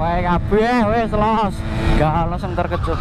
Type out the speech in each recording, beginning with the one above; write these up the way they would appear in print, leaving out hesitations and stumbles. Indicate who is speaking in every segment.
Speaker 1: Wae kabeh wis los. Gak ono sing terkejut.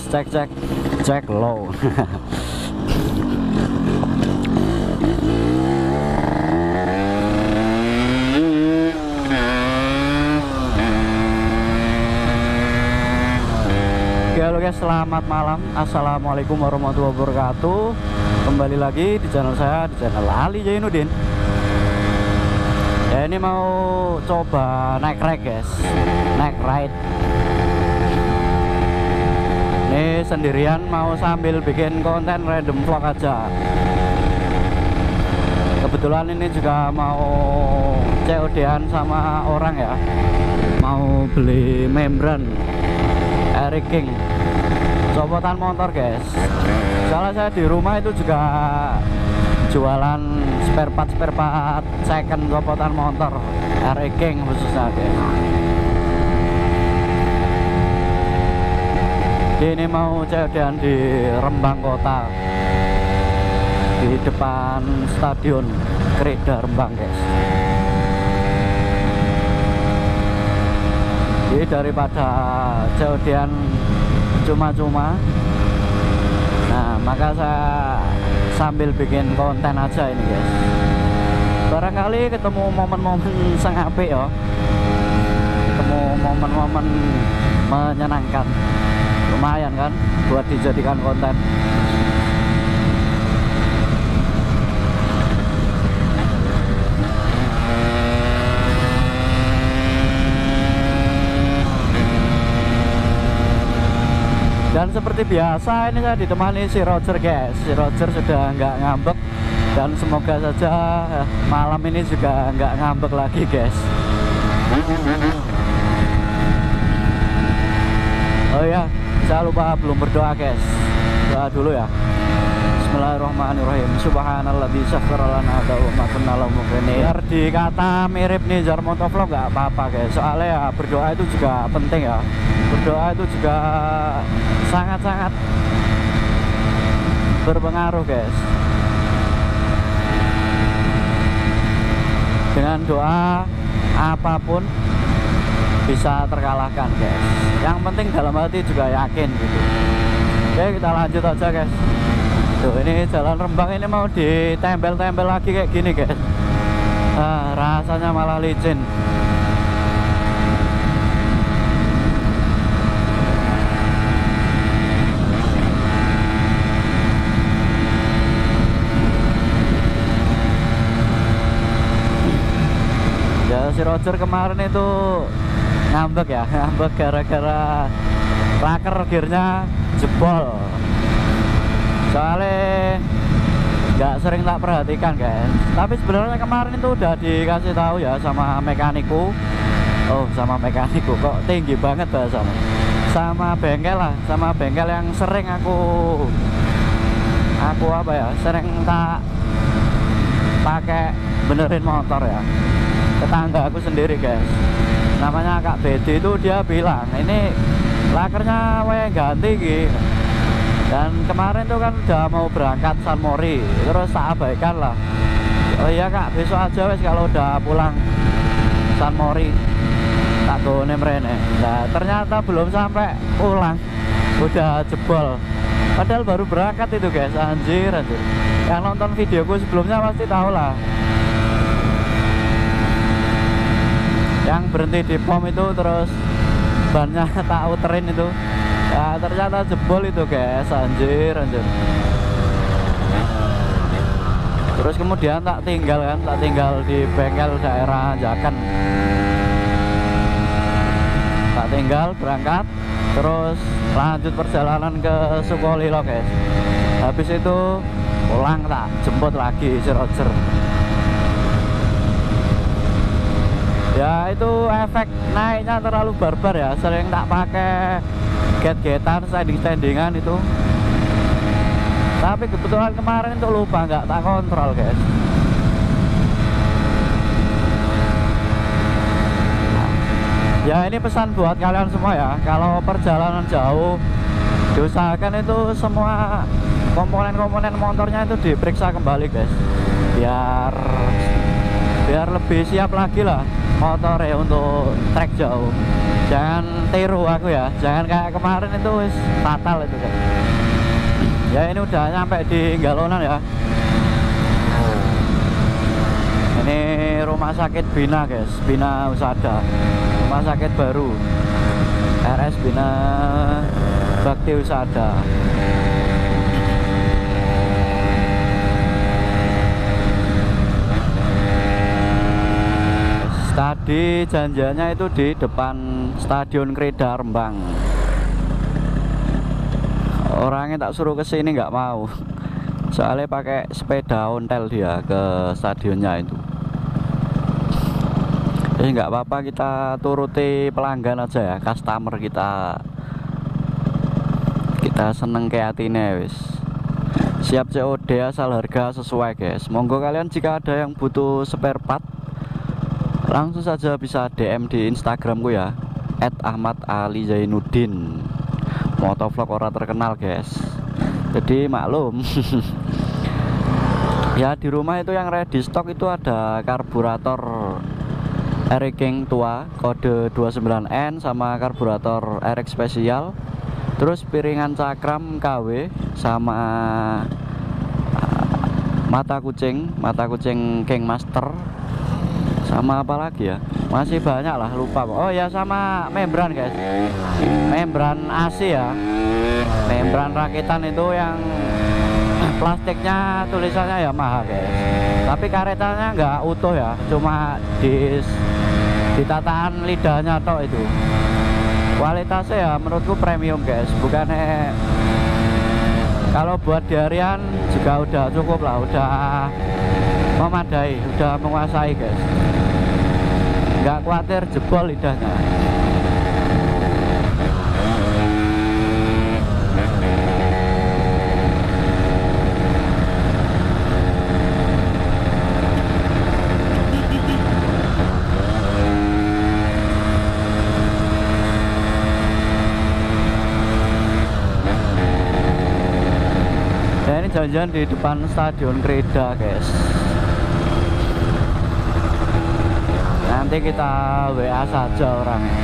Speaker 1: Tes cek low. Halo guys, selamat malam. Assalamualaikum warahmatullahi wabarakatuh. Kembali lagi di channel saya, di channel Ali Zainuddin. Ya, ini mau coba naik ride guys, naik ride. Ini sendirian, mau sambil bikin konten random vlog aja. Kebetulan ini juga mau COD-an sama orang ya, mau beli membran Eric King, copotan motor guys. Soalnya saya di rumah itu juga jualan spare part second copotan motor Eric King khususnya guys. Ini mau COD-an di Rembang Kota, di depan Stadion Krida Rembang guys. Jadi daripada COD-an cuma-cuma, nah maka saya sambil bikin konten aja ini guys. Barangkali ketemu momen-momen sing apik ya, ketemu momen-momen menyenangkan, lumayan kan buat dijadikan konten. Dan seperti biasa ini saya ditemani si Roger guys. Si Roger sudah nggak ngambek, dan semoga saja malam ini juga nggak ngambek lagi guys. Oh ya, jangan lupa belum berdoa guys. Doa dulu ya. Bismillahirrahmanirrahim. Subhanalladzi sakhkhara lana wa ma kunna lahu muqrinin. Biar dikata mirip nih Jar Motovlog nggak apa-apa guys. Soalnya ya berdoa itu juga penting ya. Berdoa itu juga sangat-sangat berpengaruh guys. Dengan doa apapun bisa terkalahkan guys. Yang penting dalam hati juga yakin gitu. Oke, kita lanjut aja guys. Tuh, ini jalan Rembang ini mau ditempel-tempel lagi kayak gini guys. Rasanya malah licin. Ya, si Roger kemarin itu ngambek ya, ngambek gara-gara klaker gearnya jebol. Soalnya nggak sering tak perhatikan guys. Tapi sebenarnya kemarin itu udah dikasih tahu ya sama mekaniku. Oh, sama mekaniku kok tinggi banget bahasanya. Sama bengkel lah, sama bengkel yang sering aku apa ya, sering tak pakai benerin motor ya. Tetangga aku sendiri guys, namanya Kak Bedi, itu dia bilang ini lakernya ganti gitu. Dan kemarin tuh kan udah mau berangkat San Mori, terus tak abaikan lah. Oh iya Kak, besok aja wes kalau udah pulang San Mori tak gone mrene. Nah ternyata belum sampai pulang udah jebol. Padahal baru berangkat itu guys, anjir. Yang nonton videoku sebelumnya pasti tahu lah. Yang berhenti di pom itu terus bannya tak uterin itu. Nah, ternyata jebol itu guys, anjir. Terus kemudian tak tinggal di bengkel daerah Jaken. Tak tinggal berangkat, terus lanjut perjalanan ke Sukolilo guys. Habis itu pulang, tak jemput lagi si Roger. Ya itu efek naiknya terlalu barbar ya, sering tak pakai get-getan, standing-standingan itu. Tapi kebetulan kemarin itu lupa, nggak tak kontrol guys. Ya ini pesan buat kalian semua ya, kalau perjalanan jauh diusahakan itu semua komponen-komponen motornya itu diperiksa kembali guys, biar lebih siap lagi lah motornya untuk trek jauh. Jangan tiru aku ya, jangan kayak kemarin itu wis fatal itu guys. Ya ini udah nyampe di Galonan ya. Ini rumah sakit Bina guys, Bina Husada, rumah sakit baru RS Bina Bakti Husada. Tadi janjiannya itu di depan Stadion Krida Rembang. Orangnya tak suruh kesini nggak mau, soalnya pakai sepeda ontel dia ke stadionnya itu. Nggak apa-apa, kita turuti pelanggan aja ya, customer kita seneng kayak hatinya wis. Siap COD asal harga sesuai guys. Monggo kalian jika ada yang butuh spare part, langsung saja bisa DM di Instagramku ya, @ahmad_ali_zainuddin. Motovlog orang terkenal guys, jadi maklum. Ya di rumah itu yang ready stock itu ada karburator RX King tua kode 29N sama karburator RX spesial, terus piringan cakram KW sama mata kucing King Master, sama apa lagi ya, masih banyak lah, lupa. Oh ya, sama membran guys, membran AC ya, membran rakitan itu yang plastiknya tulisannya Yamaha guys, tapi karetannya nggak utuh ya, cuma di tataan lidahnya tok itu. Kualitasnya ya menurutku premium guys, bukannya kalau buat di harian juga udah cukup lah, udah memadai, udah menguasai guys, nggak khawatir jebol lidahnya. Ya ini jalan-jalan di depan Stadion Krida guys. Nanti kita WA saja orangnya.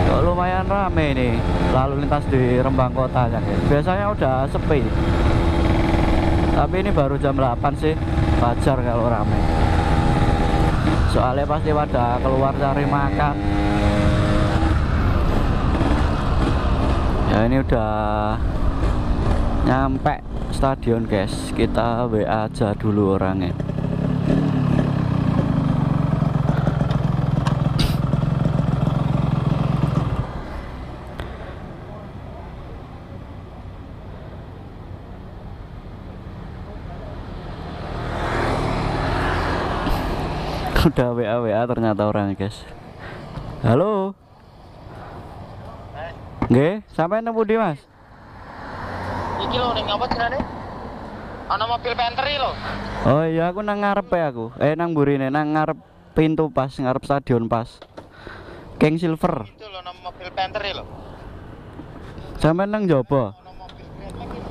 Speaker 1: Kok lumayan rame nih lalu lintas di Rembang kotanya guys. Biasanya udah sepi, tapi ini baru jam 8 sih, wajar kalau rame. Soalnya pasti pada keluar cari makan. Ya ini udah nyampe stadion guys, kita WA aja dulu orangnya. Udah WA ternyata orangnya guys. Halo. Nggih, sampai nemu di Mas?
Speaker 2: Iki lho ning apa jenenge? Ana mobil pantry lho.
Speaker 1: Oh iya, aku nang ngarep ya aku. Nang burine, nang ngarep pintu pas, ngarep stadion pas. King Silver.
Speaker 2: Itu lho nama mobil pantry lho.
Speaker 1: Sampai nang jopo.
Speaker 2: Ana mobil pantry.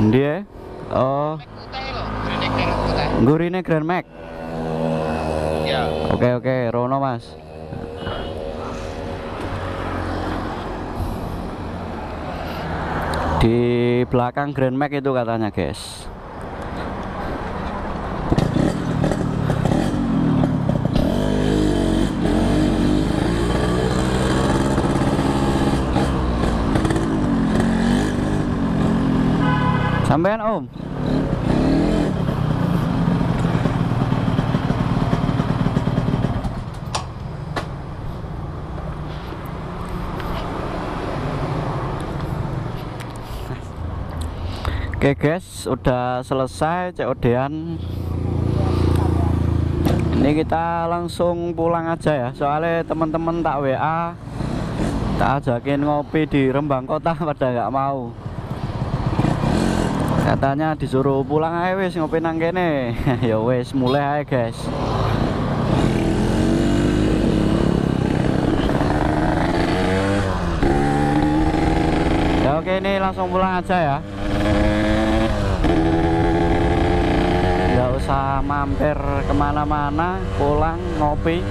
Speaker 1: Ndi? Oh, gurine Grand Max.
Speaker 2: Ya.
Speaker 1: Oke, Rono Mas. Di belakang Grand Max itu katanya guys. Sampean Om. Oke guys, udah selesai COD-an. Ini kita langsung pulang aja ya, soalnya teman-teman tak WA, tak ajakin ngopi di Rembang Kota pada nggak mau. Katanya disuruh pulang aja wis ngopi nang kene. Ya wis, mulai aja guys. Ya oke, ini langsung pulang aja ya. Nggak usah mampir kemana-mana, pulang ngopi.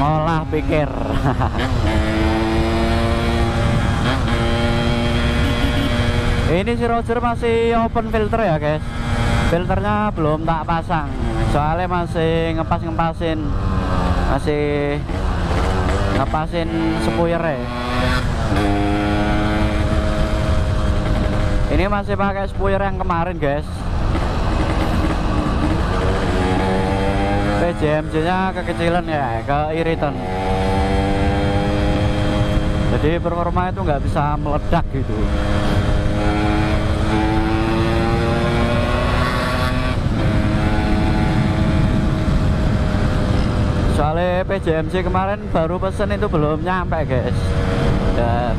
Speaker 1: Ngolah pikir. Ini si Roger masih open filter ya guys. Filternya belum tak pasang, soalnya masih ngepasin spuyer ya. Ini masih pakai spuyer yang kemarin guys. PJMJ nya kekecilan ya, keiritan. Jadi performa itu nggak bisa meledak gitu. Soalnya PJMC kemarin baru pesen itu belum nyampe guys. Ya,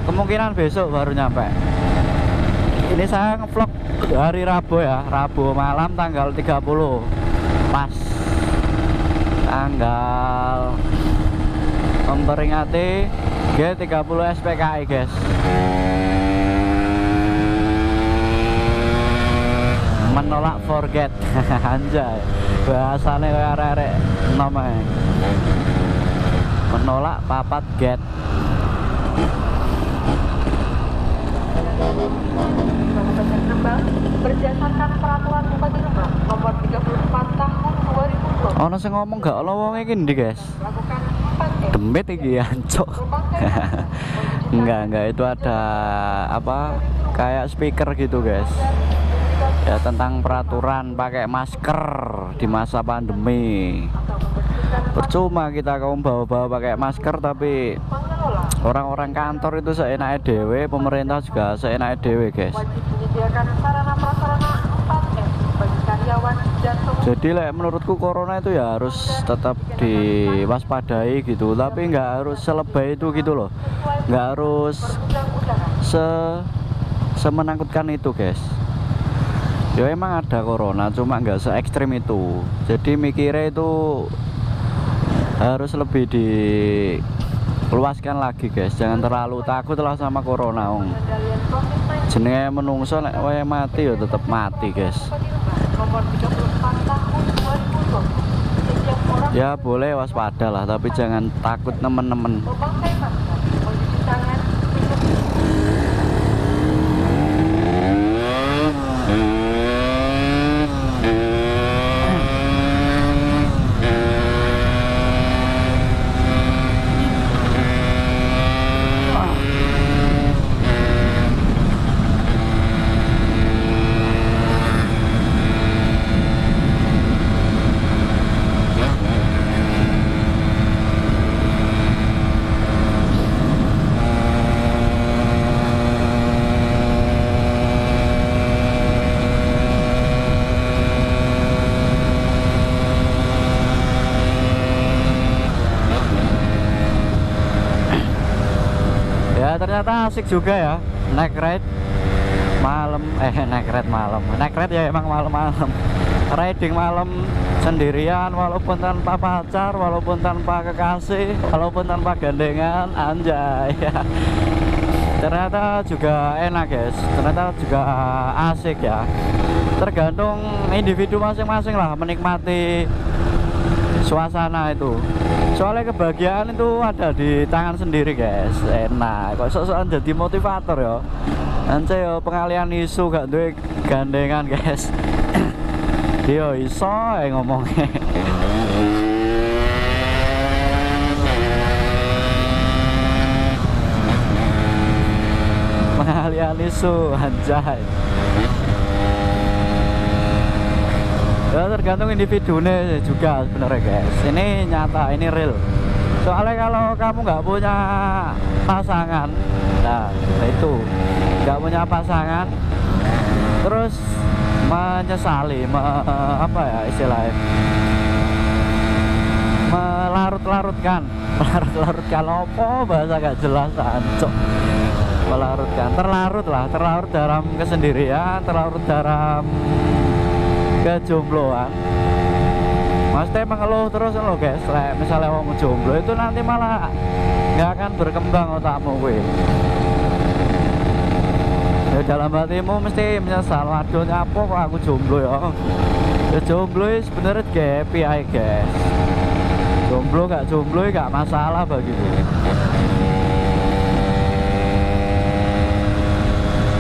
Speaker 1: kemungkinan besok baru nyampe. Ini saya ngevlog hari Rabu ya, Rabu malam tanggal 30. Pas tanggal memperingati G30 SPKI guys. Menolak forget. Anjay, bahasanya kayak arek-arek namanya. Menolak papat get.
Speaker 3: Berdasarkan peraturan Bupati Rembang nomor 34 tahun 2020.
Speaker 1: Ono sing ngomong gak ono wong iki ndi guys?
Speaker 3: Lakukan 4
Speaker 1: Demit iki ancuk. Enggak, itu ada apa? Kayak speaker gitu guys. Ya, tentang peraturan pakai masker di masa pandemi. Percuma kita kaum bawa-bawa pakai masker, tapi orang-orang kantor itu seenaknya dewe, pemerintah juga seenaknya dewe guys.
Speaker 3: Wajib menyediakan sarana prasarana 4M bagi karyawan dan
Speaker 1: Jadi menurutku corona itu ya harus tetap diwaspadai gitu, tapi nggak harus selebay itu gitu loh, nggak harus semenakutkan itu guys. Ya emang ada corona, cuma nggak se ekstrim itu. Jadi mikirnya itu harus lebih diluaskan lagi guys. Jangan terlalu takut lah sama corona. Jenenge menungso nek wae mati ya tetap mati guys.
Speaker 3: nomor 34 tahun 2020.
Speaker 1: Ya boleh waspada lah, tapi jangan takut temen-temen.
Speaker 3: Memakai masker, mencuci tangan,
Speaker 1: ternyata asik juga ya naik ride malam, naik ride ya emang malam-malam, riding malam sendirian, walaupun tanpa pacar, walaupun tanpa kekasih, walaupun tanpa gandengan, anjay. Ternyata juga enak guys, ternyata juga asik ya, tergantung individu masing-masing lah menikmati suasana itu. Soalnya kebahagiaan itu ada di tangan sendiri guys. Enak kok sok-sokan jadi motivator ya. Nanti yo pengalian isu gak duwe gandengan guys. Dia iso ngomongnya. Mengalih-alih su anjay. Ya tergantung individunya juga sebenarnya guys. Ini nyata, ini real. Soalnya kalau kamu nggak punya pasangan, nah itu nggak punya pasangan, terus menyesali, apa ya istilahnya, melarut-larutkan apa bahasa gak jelas ancok. Melarutkan, terlarut dalam kesendirian, terlarut dalam kejombloan. Maksudnya mengeluh terus lo guys, misalnya mau jomblo itu nanti malah nggak akan berkembang otakmu gue. Ya dalam hatimu mesti menyesal, waduh nyapo kok aku jomblo ya. Ya jomblo sebenarnya happy aja guys. Jomblo gak masalah bagiku.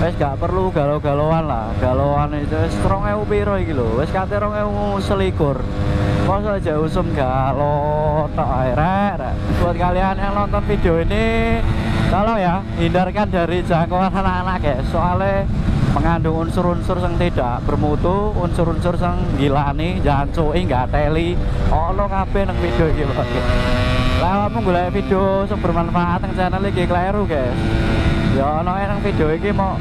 Speaker 1: Wes gak perlu galau-galauan lah. Galauan itu wis 2000 piro iki lho. Wis kate 2021. Masa aja usum galau tok ae rek. Buat kalian yang nonton video ini, tolong ya hindarkan dari jangkauan anak-anak guys. Soalnya mengandung unsur-unsur yang tidak bermutu, unsur-unsur yang gilani, jancui, nggak teli. Ono kabeh nang video iki lho. Lah kamu golek video sing bermanfaat nang channel iki kleru guys. Ya ono nang video iki mau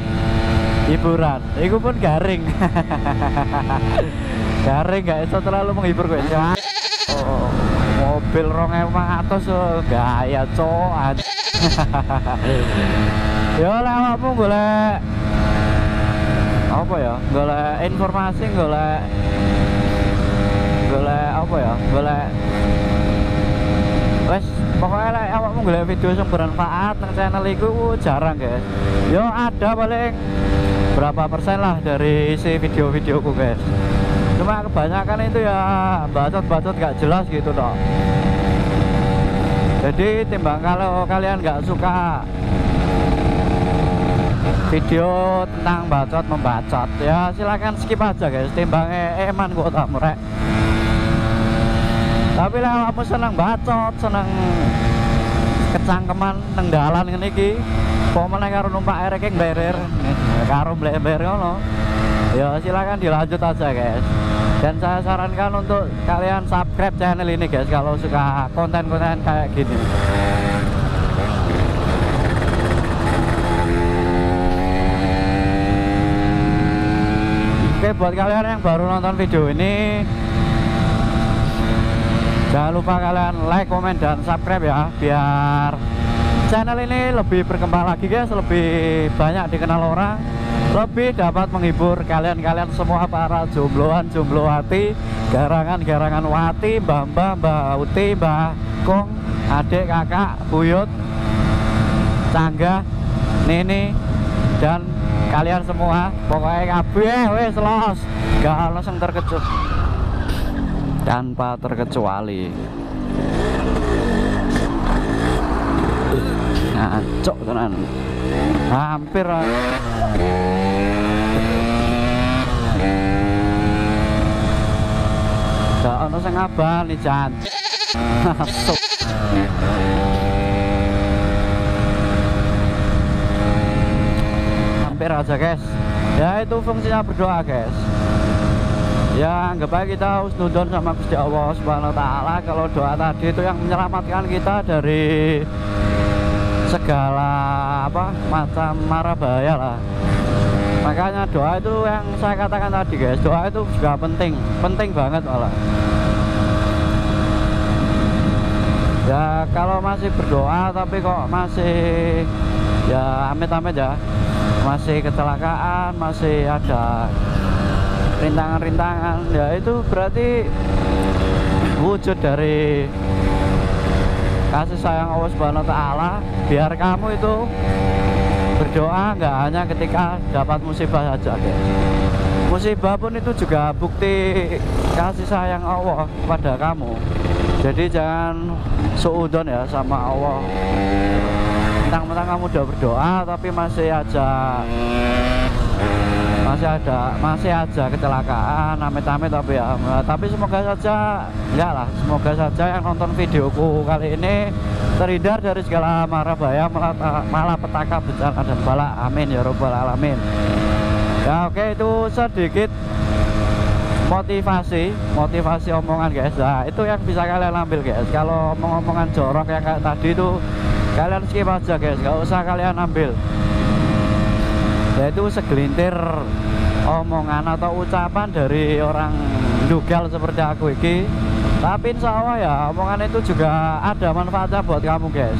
Speaker 1: hiburan. Iku pun garing. Garing gak iso terlalu menghibur gue. Oh, mobil 2500 gaya cok. Ya lah kamu golek apa ya? Golek informasi, golek apa ya? Golek wes pokoknya lah awakmu golek video yang bermanfaat nang channel iku jarang guys. Yo ada paling berapa persen lah dari isi video-videoku guys. Cuma kebanyakan itu ya bacot-bacot gak jelas gitu dong. Jadi timbang kalau kalian gak suka video tentang bacot membacot, ya silakan skip aja guys. Timbangnya eman kok tak murek. Tapi lah kamu seneng bacot, seneng kecangkeman nang dalan ngene iki, pomene karo numpak erek berer, karo bleber ngono. Ya silakan dilanjut aja guys. Dan saya sarankan untuk kalian subscribe channel ini guys kalau suka konten-konten kayak gini. Oke, buat kalian yang baru nonton video ini, jangan lupa kalian like, komen, dan subscribe ya, biar channel ini lebih berkembang lagi guys, lebih banyak dikenal orang, lebih dapat menghibur kalian-kalian semua para jombloan, jomblowati, garangan-garangan wati, mbah-mbah, mbah uti, mbah kong, adik, kakak, buyut, cangga, nini, dan kalian semua. Pokoknya kabeh wis los, gak ono sing terkecuali, tanpa terkecuali. Ngancok tenan. Hampir gak ono sing ngabani jan. Masuk. Hampir aja guys. Ya itu fungsinya berdoa guys. Ya anggap aja kita husnudon sama Gusti Allah Subhanahu wa taala. Kalau doa tadi itu yang menyelamatkan kita dari segala apa macam mara bahaya lah. Makanya doa itu yang saya katakan tadi guys, doa itu juga penting banget malah. Ya kalau masih berdoa tapi kok masih ya amit-amit ya, masih kecelakaan, masih ada rintangan-rintangan, ya itu berarti wujud dari kasih sayang Allah Subhanahu wa taala. Biar kamu itu berdoa nggak hanya ketika dapat musibah saja guys. Musibah pun itu juga bukti kasih sayang Allah kepada kamu. Jadi jangan suudon ya sama Allah. Mentang-mentang kamu udah berdoa tapi masih masih aja kecelakaan amit-amit tapi ya, tapi semoga saja enggak lah, semoga saja yang nonton videoku kali ini terhindar dari segala mara bahaya, malapetaka, bencana dan bala, amin ya robbal alamin. Ya oke, itu sedikit motivasi omongan guys. Nah itu yang bisa kalian ambil guys. Kalau omongan jorok yang kayak tadi itu kalian skip aja guys, gak usah kalian ambil. Yaitu segelintir omongan atau ucapan dari orang dugal seperti aku iki. Tapi insya Allah ya omongan itu juga ada manfaatnya buat kamu guys.